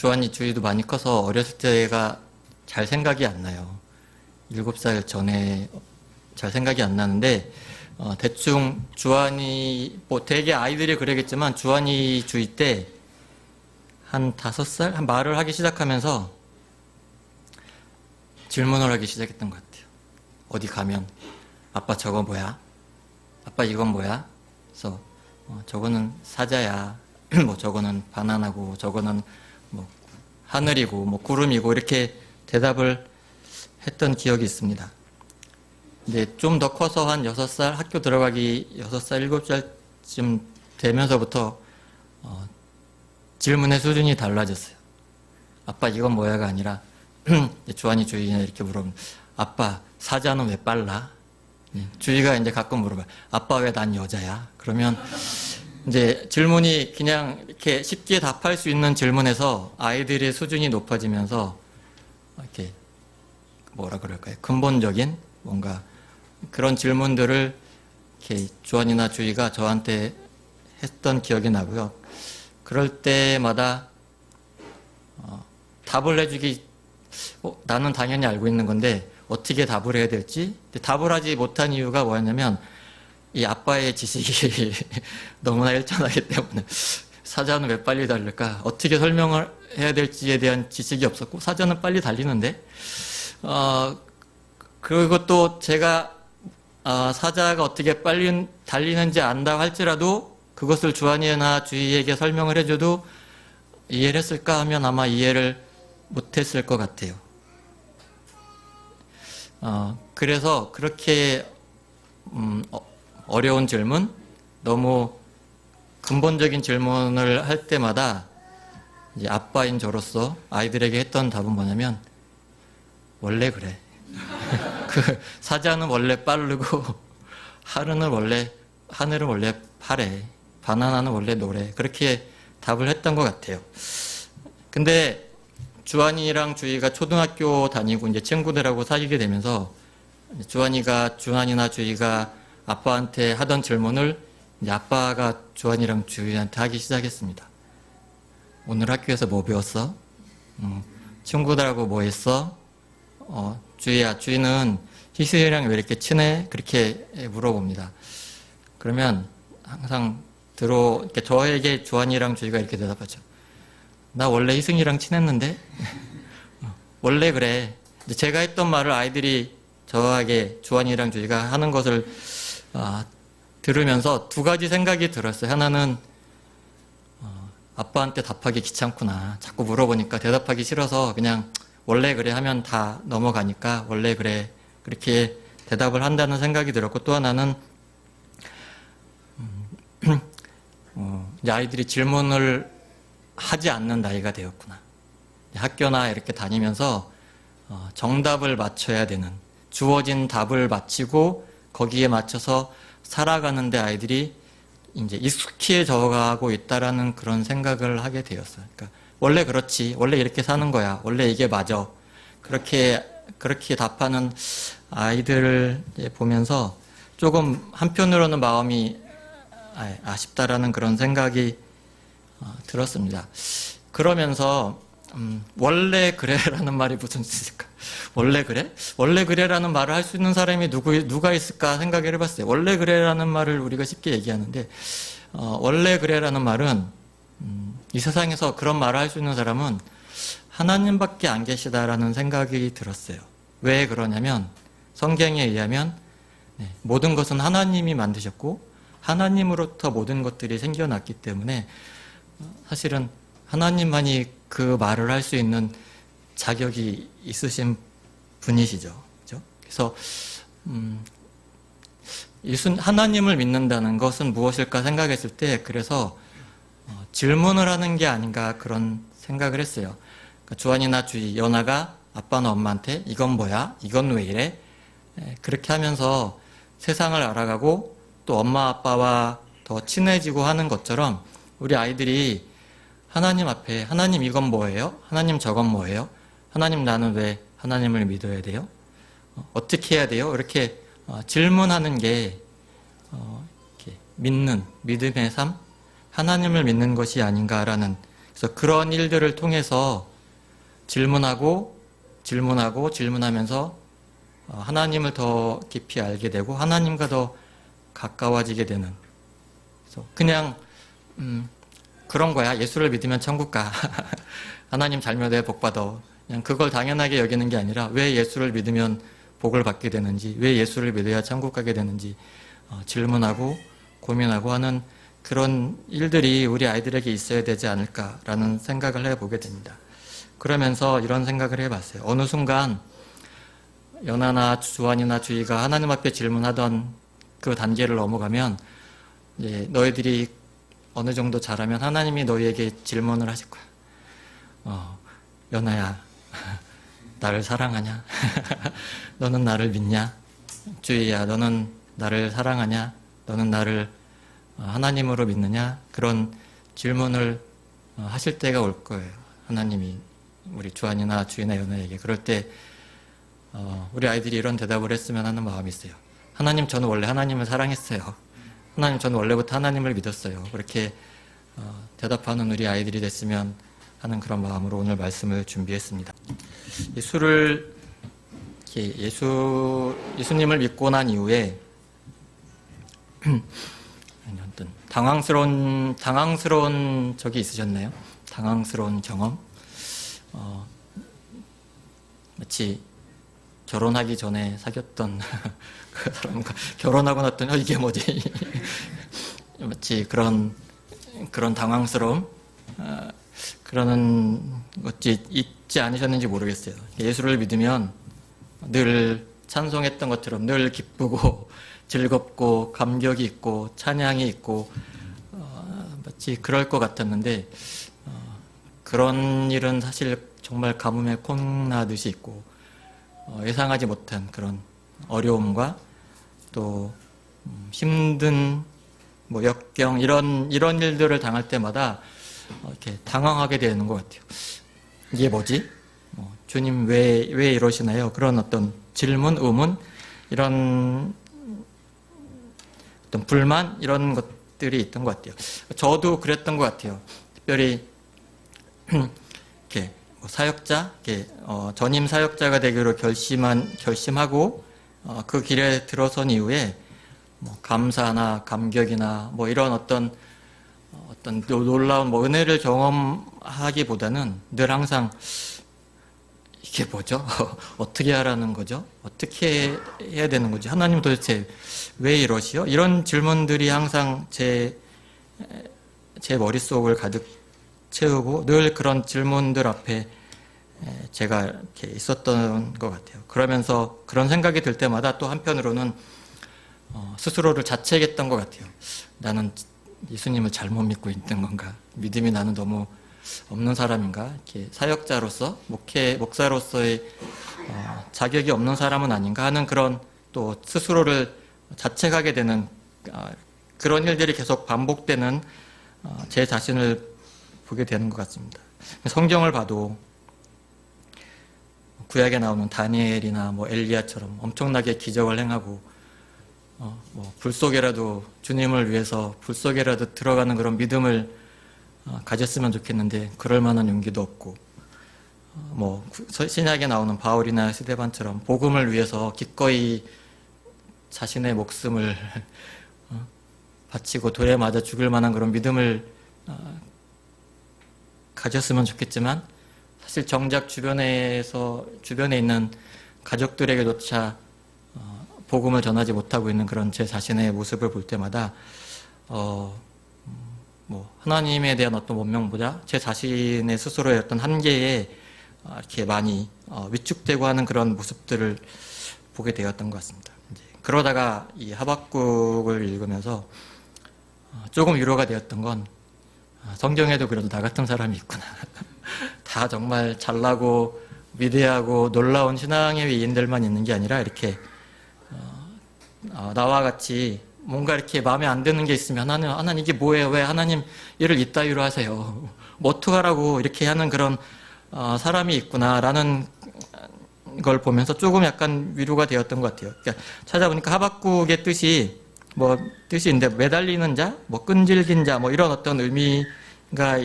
주한이 주의도 많이 커서 어렸을 때가 잘 생각이 안 나요. 7살 전에 잘 생각이 안 나는데, 대충 주한이, 뭐 되게 아이들이 그러겠지만 주한이 주의 때 한 5살? 한 말을 하기 시작하면서 질문을 하기 시작했던 것 같아요. 어디 가면, 아빠 저거 뭐야? 아빠 이건 뭐야? 그래서 저거는 사자야. 뭐 저거는 바나나고 저거는 뭐 하늘이고 뭐 구름이고 이렇게 대답을 했던 기억이 있습니다. 근데 좀 더 커서 한 6살 학교 들어가기 6살 7살쯤 되면서부터 질문의 수준이 달라졌어요. 아빠 이건 뭐야가 아니라 주한이 주희가 이렇게 물어보면 아빠 사자는 왜 빨라? 주희가 이제 가끔 물어봐요. 아빠 왜 난 여자야? 그러면 이제 질문이 그냥 이렇게 쉽게 답할 수 있는 질문에서 아이들의 수준이 높아지면서 이렇게 뭐라 그럴까요? 근본적인 뭔가 그런 질문들을 이렇게 주한이나 주희가 저한테 했던 기억이 나고요. 그럴 때마다 답을 해주기 나는 당연히 알고 있는 건데 어떻게 답을 해야 될지 답을 하지 못한 이유가 뭐였냐면 이 아빠의 지식이 너무나 일천하기 때문에 사자는 왜 빨리 달릴까? 어떻게 설명을 해야 될지에 대한 지식이 없었고 사자는 빨리 달리는데 그리고 또 제가 사자가 어떻게 빨리 달리는지 안다 할지라도 그것을 주한이나 주희에게 설명을 해줘도 이해를 했을까 하면 아마 이해를 못했을 것 같아요. 그래서 그렇게 어려운 질문, 너무 근본적인 질문을 할 때마다 이제 아빠인 저로서 아이들에게 했던 답은 뭐냐면 원래 그래. 그 사자는 원래 빠르고 하늘은 원래 파래. 바나나는 원래 노래. 그렇게 답을 했던 것 같아요. 근데 주한이랑 주희가 초등학교 다니고 이제 친구들하고 사귀게 되면서 주한이나 주희가 아빠한테 하던 질문을 이제 아빠가 주한이랑 주희한테 하기 시작했습니다. 오늘 학교에서 뭐 배웠어? 친구들하고 뭐 했어? 주희야, 주희는 희수이랑 왜 이렇게 친해? 그렇게 물어봅니다. 그러면 항상 이렇게 저에게 주한이랑 주희가 이렇게 대답하죠. 나 원래 희승이랑 친했는데? 원래 그래. 제가 했던 말을 아이들이 저에게 주한이랑 주희가 하는 것을 들으면서 두 가지 생각이 들었어요. 하나는 아빠한테 답하기 귀찮구나. 자꾸 물어보니까 대답하기 싫어서 그냥 원래 그래 하면 다 넘어가니까 원래 그래 그렇게 대답을 한다는 생각이 들었고 또 하나는 이제 아이들이 질문을 하지 않는 나이가 되었구나. 학교나 이렇게 다니면서 정답을 맞춰야 되는 주어진 답을 맞히고 거기에 맞춰서 살아가는데 아이들이 이제 익숙해져 가고 있다라는 그런 생각을 하게 되었어요. 그러니까 원래 그렇지, 원래 이렇게 사는 거야, 원래 이게 맞아. 그렇게 답하는 아이들을 보면서 조금 한편으로는 마음이 아쉽다라는 그런 생각이 들었습니다. 그러면서 원래 그래라는 말이 무슨 뜻일까? 원래 그래? 원래 그래라는 말을 할 수 있는 사람이 누가 있을까 생각을 해봤어요. 원래 그래라는 말을 우리가 쉽게 얘기하는데 원래 그래라는 말은 이 세상에서 그런 말을 할 수 있는 사람은 하나님밖에 안 계시다라는 생각이 들었어요. 왜 그러냐면 성경에 의하면 모든 것은 하나님이 만드셨고 하나님으로부터 모든 것들이 생겨났기 때문에 사실은 하나님만이 그 말을 할 수 있는 자격이 있으신 분이시죠. 그렇죠? 그래서 하나님을 믿는다는 것은 무엇일까 생각했을 때 그래서 질문을 하는 게 아닌가 그런 생각을 했어요. 그러니까 주한이나 주희, 연아가 아빠나 엄마한테 이건 뭐야? 이건 왜 이래? 그렇게 하면서 세상을 알아가고 또 엄마 아빠와 더 친해지고 하는 것처럼 우리 아이들이 하나님 앞에 하나님 이건 뭐예요? 하나님 저건 뭐예요? 하나님 나는 왜 하나님을 믿어야 돼요? 어떻게 해야 돼요? 이렇게 질문하는 게 이렇게 믿음의 삶? 하나님을 믿는 것이 아닌가라는 그래서 그런 일들을 통해서 질문하면서 하나님을 더 깊이 알게 되고 하나님과 더 가까워지게 되는. 그래서 그냥 그런 거야. 예수를 믿으면 천국 가. 하나님 잘 믿어야 복 받아. 그냥 그걸 당연하게 여기는 게 아니라 왜 예수를 믿으면 복을 받게 되는지, 왜 예수를 믿어야 천국 가게 되는지 질문하고 고민하고 하는 그런 일들이 우리 아이들에게 있어야 되지 않을까라는 생각을 해보게 됩니다. 그러면서 이런 생각을 해봤어요. 어느 순간 연아나 주한이나 주희가 하나님 앞에 질문하던 그 단계를 넘어가면 이제 너희들이 어느 정도 자라면 하나님이 너희에게 질문을 하실 거야. 연아야, 나를 사랑하냐? 너는 나를 믿냐? 주희야, 너는 나를 사랑하냐? 너는 나를 하나님으로 믿느냐? 그런 질문을 하실 때가 올 거예요. 하나님이 우리 주한이나 주희나 연아에게. 그럴 때 우리 아이들이 이런 대답을 했으면 하는 마음이 있어요. 하나님, 저는 원래 하나님을 사랑했어요. 하나님, 저는 원래부터 하나님을 믿었어요. 그렇게 대답하는 우리 아이들이 됐으면 하는 그런 마음으로 오늘 말씀을 준비했습니다. 예수님을 믿고 난 이후에 어떤 당황스러운 적이 있으셨나요? 당황스러운 경험? 마치 결혼하기 전에 사귀었던 그 사람과 결혼하고 났더니 이게 뭐지? 마치 그런 당황스러움? 그러는 것이 있지 않으셨는지 모르겠어요. 예수를 믿으면 늘 찬송했던 것처럼 늘 기쁘고 즐겁고 감격이 있고 찬양이 있고 마치 그럴 것 같았는데 그런 일은 사실 정말 가뭄에 콩나듯이 있고 예상하지 못한 그런 어려움과 또 힘든 역경 이런 일들을 당할 때마다 이렇게 당황하게 되는 것 같아요. 이게 뭐지? 주님 왜 이러시나요? 그런 어떤 질문, 의문 이런 어떤 불만 이런 것들이 있던 것 같아요. 저도 그랬던 것 같아요. 특별히 이렇게 사역자, 전임 사역자가 되기로 결심하고 그 길에 들어선 이후에 감사나 감격이나 이런 어떤 놀라운 은혜를 경험하기보다는 늘 항상 이게 뭐죠? 어떻게 하라는 거죠? 어떻게 해야 되는 거지? 하나님 도대체 왜 이러시오? 이런 질문들이 항상 제 머릿속을 가득 채우고 늘 그런 질문들 앞에 제가 이렇게 있었던 것 같아요. 그러면서 그런 생각이 들 때마다 또 한편으로는 스스로를 자책했던 것 같아요. 나는 예수님을 잘못 믿고 있는 건가? 믿음이 나는 너무 없는 사람인가? 이렇게 사역자로서, 목사로서의 자격이 없는 사람은 아닌가 하는 그런 또 스스로를 자책하게 되는 그런 일들이 계속 반복되는 제 자신을 보게 되는 것 같습니다. 성경을 봐도 구약에 나오는 다니엘이나 엘리야처럼 엄청나게 기적을 행하고 불 속에라도 주님을 위해서 불 속에라도 들어가는 그런 믿음을 가졌으면 좋겠는데 그럴 만한 용기도 없고 신약에 나오는 바울이나 스데반처럼 복음을 위해서 기꺼이 자신의 목숨을 바치고 돌에 맞아 죽을 만한 그런 믿음을 가졌으면 좋겠지만 사실 정작 주변에 있는 가족들에게조차 복음을 전하지 못하고 있는 그런 제 자신의 모습을 볼 때마다 하나님에 대한 어떤 원명보다 제 자신의 스스로의 어떤 한계에 이렇게 많이 위축되고 하는 그런 모습들을 보게 되었던 것 같습니다. 그러다가 이 하박국을 읽으면서 조금 위로가 되었던 건 성경에도 그래도 나 같은 사람이 있구나. 다 정말 잘나고 위대하고 놀라운 신앙의 위인들만 있는 게 아니라 이렇게 나와 같이 뭔가 이렇게 마음에 안 드는 게 있으면 하나님 이게 뭐예요? 왜 하나님 일을 이따위로 하세요? 어떡하라고 이렇게 하는 그런 사람이 있구나라는 걸 보면서 조금 약간 위로가 되었던 것 같아요. 그러니까 찾아보니까 하박국의 뜻이 뜻이 있는데 매달리는 자, 끈질긴 자 이런 어떤 의미가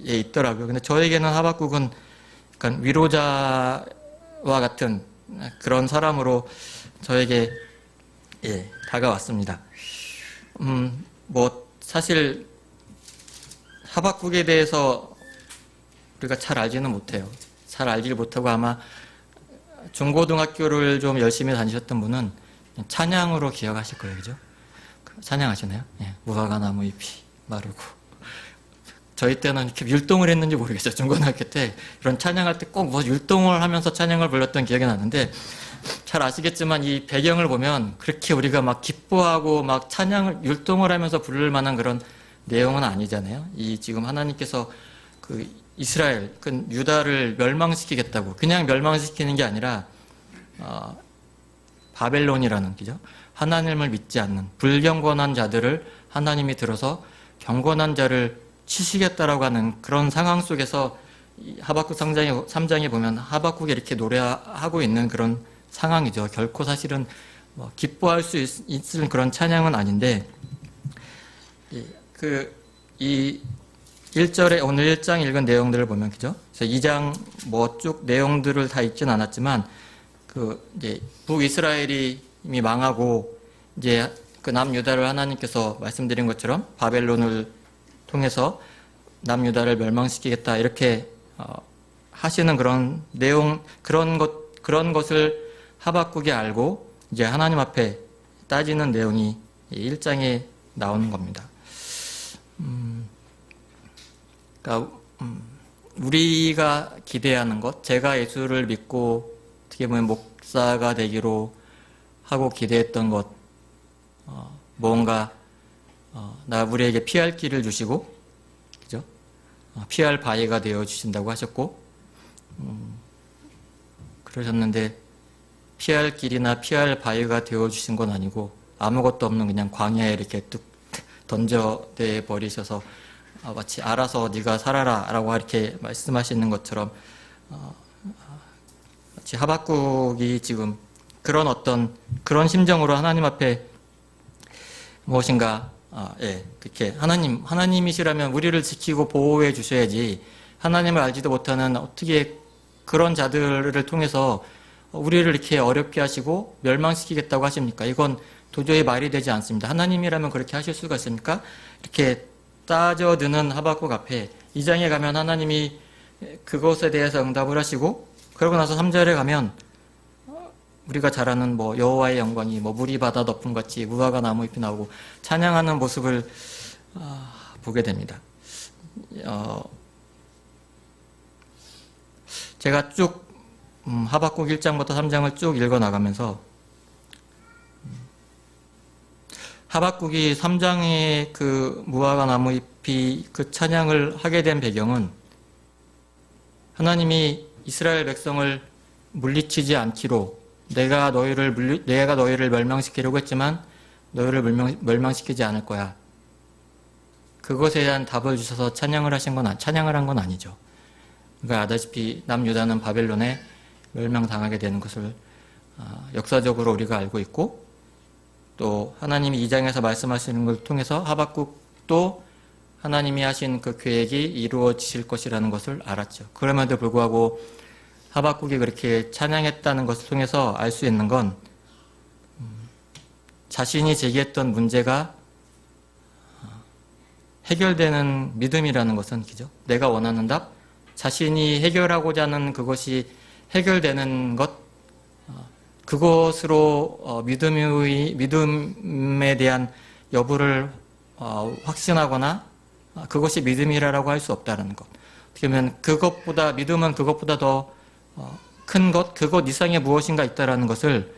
있더라고요. 근데 저에게는 하박국은 약간 위로자와 같은 그런 사람으로 저에게 다가왔습니다. 뭐 사실 하박국에 대해서 우리가 잘 알지는 못해요. 잘 알지 못하고 아마 중고등학교를 좀 열심히 다니셨던 분은 찬양으로 기억하실 거예요. 그죠? 찬양하시나요? 예, 무화과 나무 잎이 마르고. 저희 때는 이렇게 율동을 했는지 모르겠어요. 중고등학교 때 이런 찬양할 때 꼭 뭐 율동을 하면서 찬양을 불렀던 기억이 나는데, 잘 아시겠지만 이 배경을 보면 그렇게 우리가 막 기뻐하고 막 찬양을 율동을 하면서 부를 만한 그런 내용은 아니잖아요. 이 지금 하나님께서 그 이스라엘, 그 유다를 멸망시키겠다고, 그냥 멸망시키는 게 아니라 바벨론이라는, 그죠? 하나님을 믿지 않는 불경건한 자들을 하나님이 들어서 경건한 자를 치시겠다라고 하는 그런 상황 속에서 하박국 3장에 보면 하박국이 이렇게 노래하고 있는 그런 상황이죠. 결코 사실은 뭐 기뻐할 수 있을 그런 찬양은 아닌데, 이 1절에 오늘 1장 읽은 내용들을 보면, 그죠? 그래서 2장 뭐 쭉 내용들을 다 읽진 않았지만, 이제 북이스라엘이 이미 망하고, 이제 그 남유다를 하나님께서 말씀드린 것처럼 바벨론을 통해서 남유다를 멸망시키겠다, 이렇게 하시는 그런 내용, 그런 것을 하박국이 알고 이제 하나님 앞에 따지는 내용이 1장에 나오는 겁니다. 그러니까 우리가 기대하는 것, 제가 예수를 믿고 어떻게 보면 목사가 되기로 하고 기대했던 것, 뭔가 우리에게 피할 길을 주시고, 그죠? 피할 바위가 되어 주신다고 하셨고, 그러셨는데 피할 길이나 피할 바위가 되어 주신 건 아니고 아무것도 없는 그냥 광야에 이렇게 뚝 던져내 버리셔서 마치 알아서 네가 살아라라고 이렇게 말씀하시는 것처럼, 마치 하박국이 지금 그런 심정으로 하나님 앞에 무엇인가 그렇게 하나님이시라면 우리를 지키고 보호해 주셔야지, 하나님을 알지도 못하는 어떻게 그런 자들을 통해서 우리를 이렇게 어렵게 하시고 멸망시키겠다고 하십니까? 이건 도저히 말이 되지 않습니다. 하나님이라면 그렇게 하실 수가 있습니까? 이렇게 따져드는 하박국 앞에 2장에 가면 하나님이 그것에 대해서 응답을 하시고, 그러고 나서 3절에 가면 우리가 잘 아는 뭐 여호와의 영광이 뭐 물이 바다 덮음 같이 무화과 나무 잎이 나오고 찬양하는 모습을 보게 됩니다. 제가 쭉 하박국 1장부터 3장을 쭉 읽어 나가면서 하박국이 3장의 그 무화과 나무 잎이 그 찬양을 하게 된 배경은, 하나님이 이스라엘 백성을 물리치지 않기로 내가 너희를 멸망시키려고 했지만 너희를 멸망시키지 않을 거야, 그것에 대한 답을 주셔서 찬양을 한 건 아니죠. 그러니까 아다시피 남유다는 바벨론에 멸망당하게 되는 것을 역사적으로 우리가 알고 있고, 또 하나님이 2장에서 말씀하시는 걸 통해서 하박국도 하나님이 하신 그 계획이 이루어지실 것이라는 것을 알았죠. 그럼에도 불구하고 하박국이 그렇게 찬양했다는 것을 통해서 알 수 있는 건, 자신이 제기했던 문제가 해결되는 믿음이라는 것은, 그죠? 내가 원하는 답, 자신이 해결하고자 하는 그것이 해결되는 것, 그것으로 믿음에 대한 여부를 확신하거나 그것이 믿음이라고 할 수 없다는 것. 어떻게 보면 믿음은 그것보다 더 큰 것, 그것 이상의 무엇인가 있다라는 것을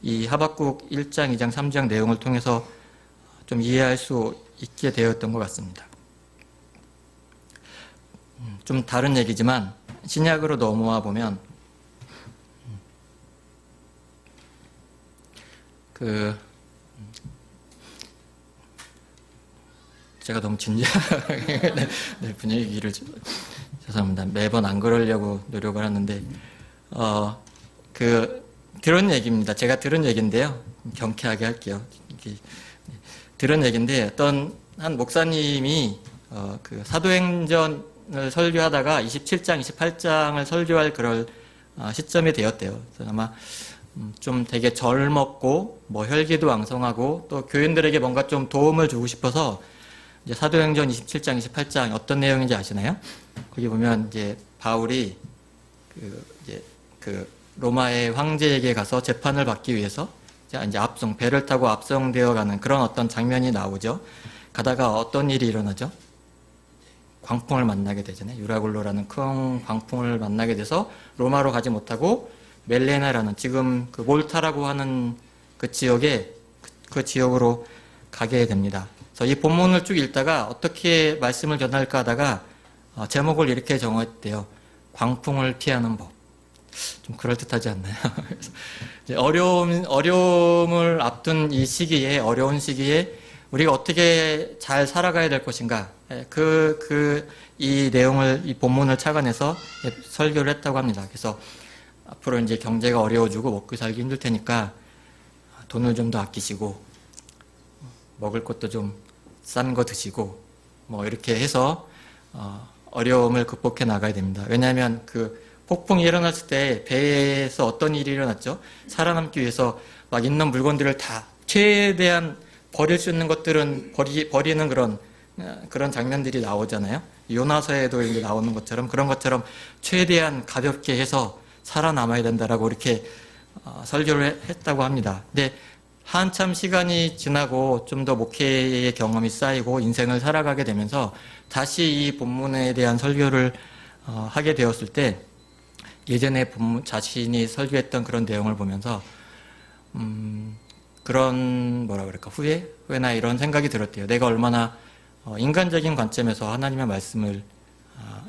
이 하박국 1장, 2장, 3장 내용을 통해서 좀 이해할 수 있게 되었던 것 같습니다. 좀 다른 얘기지만 신약으로 넘어와 보면 제가 너무 진지하게 분위기를 죄송합니다. 매번 안 그러려고 노력을 하는데 들은 얘기입니다. 제가 들은 얘기인데요. 경쾌하게 할게요. 들은 얘기인데 어떤 한 목사님이 그 사도행전 설교하다가 27장, 28장을 설교할 그럴 시점이 되었대요. 그래서 아마 좀 되게 젊었고 뭐 혈기도 왕성하고 또 교인들에게 뭔가 좀 도움을 주고 싶어서 이제 사도행전 27장, 28장 어떤 내용인지 아시나요? 거기 보면 이제 바울이 그 로마의 황제에게 가서 재판을 받기 위해서 이제 배를 타고 압송되어 가는 그런 어떤 장면이 나오죠. 가다가 어떤 일이 일어나죠? 광풍을 만나게 되잖아요. 유라굴로라는 큰 광풍을 만나게 돼서 로마로 가지 못하고 멜레나라는 지금 그 몰타라고 하는 그 지역으로 가게 됩니다. 그래서 이 본문을 쭉 읽다가 어떻게 말씀을 전할까 하다가 제목을 이렇게 정했대요. 광풍을 피하는 법. 좀 그럴듯하지 않나요? 이제 어려움을 앞둔 이 시기에, 어려운 시기에 우리가 어떻게 잘 살아가야 될 것인가. 이 내용을, 이 본문을 착안해서 설교를 했다고 합니다. 그래서 앞으로 이제 경제가 어려워지고 먹고 살기 힘들 테니까 돈을 좀 더 아끼시고, 먹을 것도 좀 싼 거 드시고, 뭐 이렇게 해서, 어려움을 극복해 나가야 됩니다. 왜냐하면 그 폭풍이 일어났을 때 배에서 어떤 일이 일어났죠? 살아남기 위해서 막 있는 물건들을 다 최대한 버릴 수 있는 것들은 버리는 그런 장면들이 나오잖아요. 요나서에도 이제 나오는 것처럼 그런 것처럼 최대한 가볍게 해서 살아남아야 된다라고 이렇게 설교를 했다고 합니다. 근데 한참 시간이 지나고 좀 더 목회의 경험이 쌓이고 인생을 살아가게 되면서 다시 이 본문에 대한 설교를 하게 되었을 때 예전에 자신이 설교했던 그런 내용을 보면서 그런 후회나 이런 생각이 들었대요. 내가 얼마나 인간적인 관점에서 하나님의 말씀을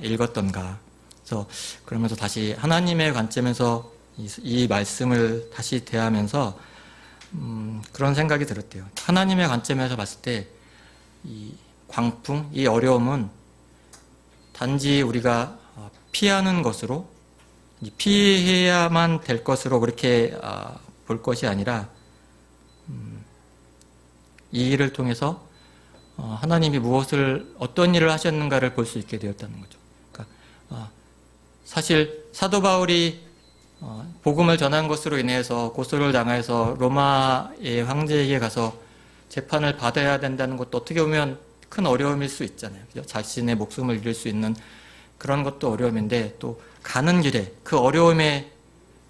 읽었던가. 그래서 그러면서 다시 하나님의 관점에서 이 말씀을 다시 대하면서 그런 생각이 들었대요. 하나님의 관점에서 봤을 때 이 광풍, 이 어려움은 단지 우리가 피하는 것으로, 피해야만 될 것으로 그렇게 볼 것이 아니라 이 일을 통해서 하나님이 어떤 일을 하셨는가를 볼 수 있게 되었다는 거죠. 그러니까 사실 사도 바울이 복음을 전한 것으로 인해서 고소를 당해서 로마의 황제에게 가서 재판을 받아야 된다는 것도 어떻게 보면 큰 어려움일 수 있잖아요. 그죠? 자신의 목숨을 잃을 수 있는 그런 것도 어려움인데 또 가는 길에 그 어려움에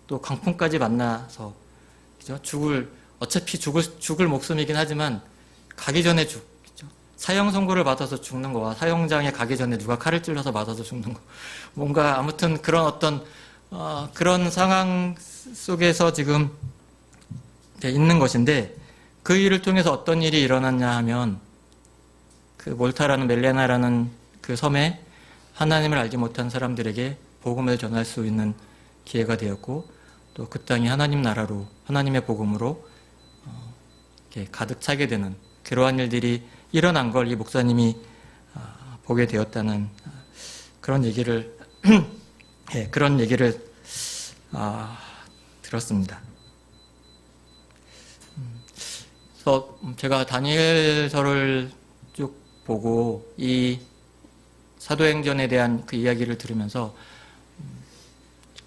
또 광풍까지 만나서 그죠? 어차피 죽을 목숨이긴 하지만 가기 전에 그죠? 사형 선고를 받아서 죽는 거와 사형장에 가기 전에 누가 칼을 찔러서 맞아서 죽는 거. 뭔가 아무튼 그런 그런 상황 속에서 지금 있는 것인데 그 일을 통해서 어떤 일이 일어났냐 하면 그 몰타라는 멜레나라는 그 섬에 하나님을 알지 못한 사람들에게 복음을 전할 수 있는 기회가 되었고 또 그 땅이 하나님 나라로 하나님의 복음으로 이렇게 가득 차게 되는 그러한 일들이 일어난 걸 이 목사님이 보게 되었다는 그런 얘기를 들었습니다. 그래서 제가 다니엘서를 쭉 보고 이 사도행전에 대한 그 이야기를 들으면서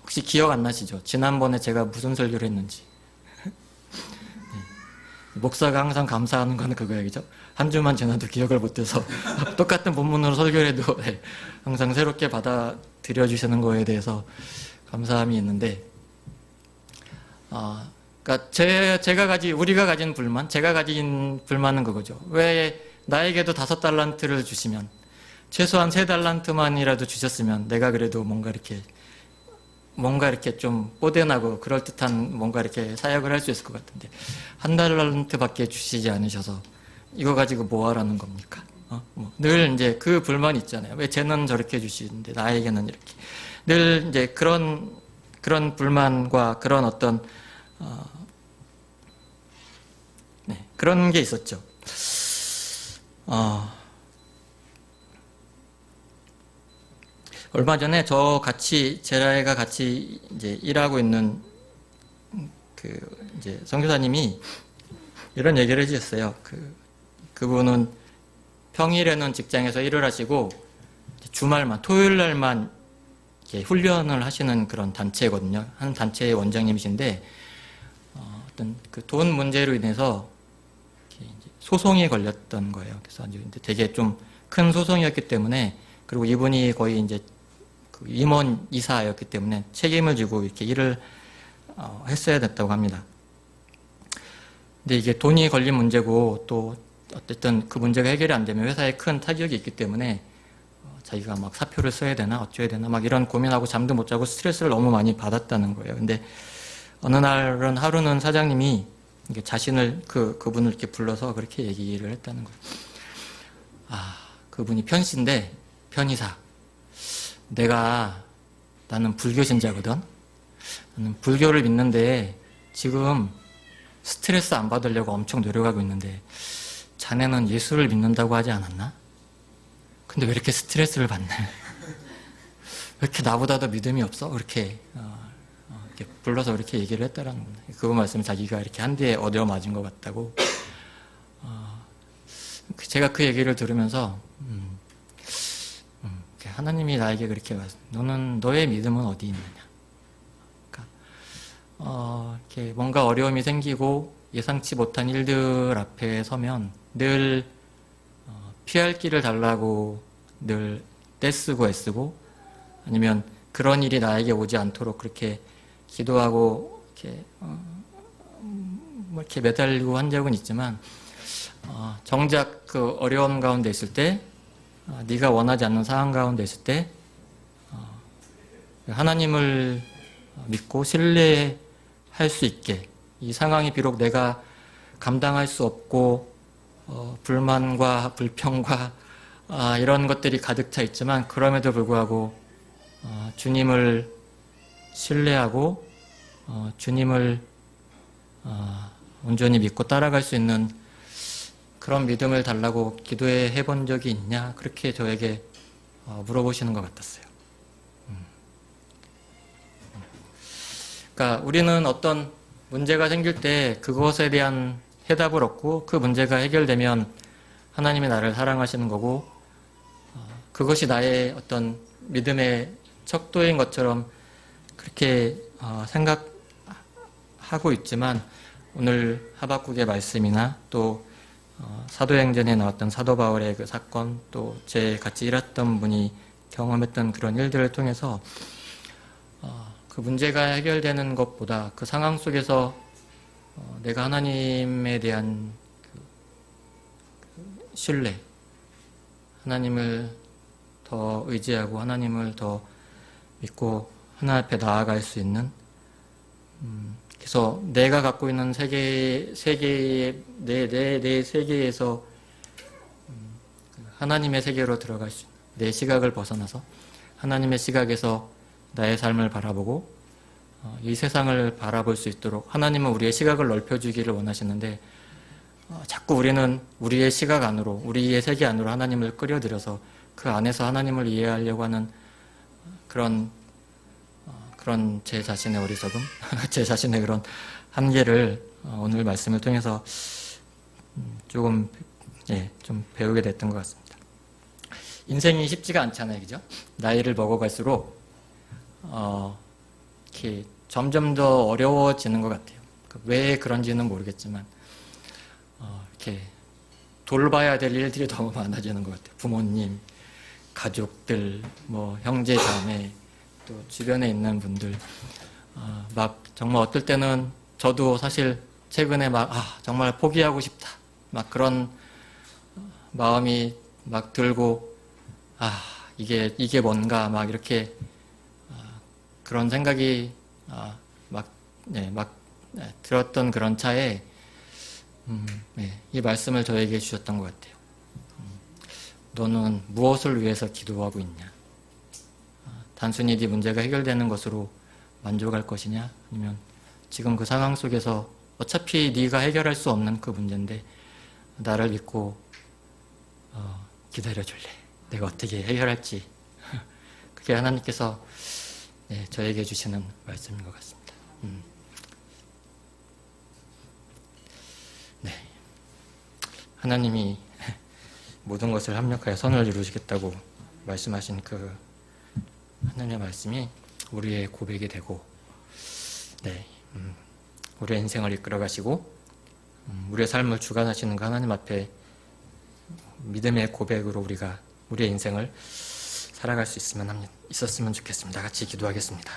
혹시 기억 안 나시죠? 지난번에 제가 무슨 설교를 했는지. 네. 목사가 항상 감사하는 거는 그거예요. 그죠? 한 주만 지나도 기억을 못해서 똑같은 본문으로 설교를 해도 항상 새롭게 받아들여 주시는 거에 대해서 감사함이 있는데 그러니까 우리가 가진 불만, 제가 가진 불만은 그거죠. 왜 나에게도 5달란트를 주시면 최소한 3달란트만이라도 주셨으면 내가 그래도 뭔가 이렇게 좀 뽀대나고 그럴듯한 뭔가 이렇게 사역을 할 수 있을 것 같은데 1달란트밖에 주시지 않으셔서 이거 가지고 뭐 하라는 겁니까? 늘 이제 그 불만이 있잖아요. 왜 쟤는 저렇게 주시는데 나에게는 이렇게. 늘 이제 그런 불만과 그런 어떤 그런 게 있었죠. 얼마 전에 제가 같이 이제 일하고 있는 이제 선교사님이 이런 얘기를 해주셨어요. 그분은 평일에는 직장에서 일을 하시고 주말만, 토요일 날만 이렇게 훈련을 하시는 그런 단체거든요. 한 단체의 원장님이신데, 어떤 그 돈 문제로 인해서 이제 소송이 걸렸던 거예요. 그래서 되게 좀 큰 소송이었기 때문에, 그리고 이분이 거의 이제 그 임원 이사였기 때문에 책임을 지고 이렇게 일을 했어야 됐다고 합니다. 근데 이게 돈이 걸린 문제고, 또 어쨌든 그 문제가 해결이 안 되면 회사에 큰 타격이 있기 때문에 자기가 막 사표를 써야 되나 어쩌야 되나 막 이런 고민하고 잠도 못 자고 스트레스를 너무 많이 받았다는 거예요. 근데 어느 날은 하루는 사장님이 이게 자신을 그분을 이렇게 불러서 그렇게 얘기를 했다는 거예요. 그분이 편씨인데, 편의사. 나는 불교 신자거든. 나는 불교를 믿는데 지금 스트레스 안 받으려고 엄청 노력하고 있는데, 자네는 예수를 믿는다고 하지 않았나? 근데 왜 이렇게 스트레스를 받네? 왜 이렇게 나보다도 믿음이 없어? 이렇게 불러서 그렇게 얘기를 했다라는 겁니다. 그거 말씀 자기가 이렇게 한 대에 얻어 맞은 것 같다고. 제가 그 얘기를 들으면서 하나님이 나에게 그렇게 너는 너의 믿음은 어디 있느냐? 그러니까 이렇게 뭔가 어려움이 생기고 예상치 못한 일들 앞에 서면 늘 피할 길을 달라고 늘 떼쓰고 애쓰고, 아니면 그런 일이 나에게 오지 않도록 그렇게 기도하고 이렇게 뭐 이렇게 매달리고 한 적은 있지만, 정작 그 어려움 가운데 있을 때, 네가 원하지 않는 상황 가운데 있을 때 하나님을 믿고 신뢰할 수 있게, 이 상황이 비록 내가 감당할 수 없고 불만과 불평과 이런 것들이 가득 차 있지만, 그럼에도 불구하고 주님을 신뢰하고 주님을 온전히 믿고 따라갈 수 있는 그런 믿음을 달라고 기도해 본 적이 있냐? 그렇게 저에게 물어보시는 것 같았어요. 그러니까 우리는 어떤 문제가 생길 때 그것에 대한 해답을 얻고, 그 문제가 해결되면 하나님이 나를 사랑하시는 거고, 그것이 나의 어떤 믿음의 척도인 것처럼 그렇게 생각하고 있지만, 오늘 하박국의 말씀이나 또 사도행전에 나왔던 사도 바울의 그 사건, 또 제 같이 일했던 분이 경험했던 그런 일들을 통해서 그 문제가 해결되는 것보다 그 상황 속에서 내가 하나님에 대한 그 신뢰, 하나님을 더 의지하고 하나님을 더 믿고 하나님 앞에 나아갈 수 있는, 그래서 내가 갖고 있는 내 세계에서 하나님의 세계로 들어갈 수 있는, 내 시각을 벗어나서 하나님의 시각에서 나의 삶을 바라보고 이 세상을 바라볼 수 있도록 하나님은 우리의 시각을 넓혀주기를 원하시는데, 자꾸 우리는 우리의 시각 안으로, 우리의 세계 안으로 하나님을 끌어들여서 그 안에서 하나님을 이해하려고 하는 그런 제 자신의 어리석음, 제 자신의 그런 한계를 오늘 말씀을 통해서 조금 좀 배우게 됐던 것 같습니다. 인생이 쉽지가 않잖아요, 그죠? 나이를 먹어갈수록 이렇게 점점 더 어려워지는 것 같아요. 왜 그런지는 모르겠지만 이렇게 돌봐야 될 일들이 너무 많아지는 것 같아요. 부모님, 가족들, 뭐 형제, 자매, 또 주변에 있는 분들, 막 정말 어떨 때는 저도 사실 최근에 막 정말 포기하고 싶다, 막 그런 마음이 막 들고, 이게 뭔가 막 이렇게 그런 생각이 막 들었던 그런 차에 이 말씀을 저에게 주셨던 것 같아요. 너는 무엇을 위해서 기도하고 있냐? 단순히 네 문제가 해결되는 것으로 만족할 것이냐? 아니면 지금 그 상황 속에서 어차피 네가 해결할 수 없는 그 문제인데 나를 믿고 기다려줄래? 내가 어떻게 해결할지. 그게 하나님께서 저에게 주시는 말씀인 것 같습니다. 하나님이 모든 것을 합력하여 선을 이루시겠다고 말씀하신 그 하나님의 말씀이 우리의 고백이 되고, 네, 우리의 인생을 이끌어가시고 우리의 삶을 주관하시는 그 하나님 앞에 믿음의 고백으로 우리가 우리의 인생을 살아갈 수 있었으면 좋겠습니다. 같이 기도하겠습니다.